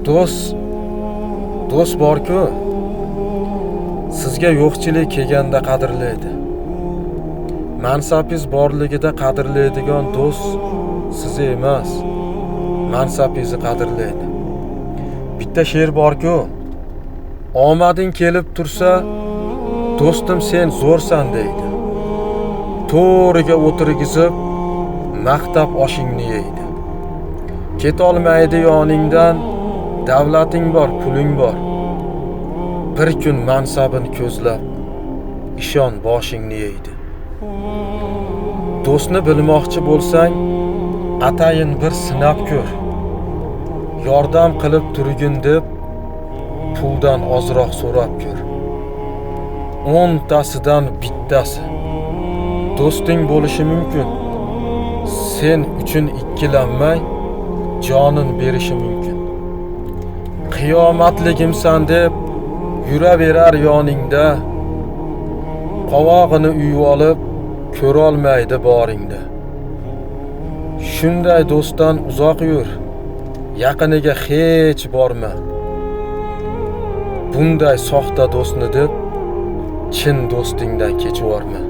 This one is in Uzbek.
do'st bor-ku, sizga yo'qchilik kelganda qadrlaydi. Mansabingiz borligida qadrlaydigan do'st sizni emas, mansabingizni qadrlaydi. Bitta she'r bor-ku, omading kelib tursa, do'stim sen zo'rsan deydi. To'riga o'tirgizib, maqtab oshingni yeydi. Ketolmaydi yoningdan, davlating bor, puling bor. Bir kun mansabini ko'zlab, ishon boshingni yeydi. Do'stni bilmoqchi bo'lsang, atayin bir sinab ko'r. Yordam qilib turgin deb, puldan ozroq so'rab ko'r. 10 tasidan bittasi do'sting bo'lishi mumkin. Sen uchun ikkilanmay jonin berishi mumkin. Qiyomatligimsan deb yuraverar yoningda, qovog'ini uyib olib ko'rolmaydi boringda. Shunday do'stdan uzoq yur, yaqiniga hech borma. Bunday soxta do'stni deb chin do'stingdan kechvorma.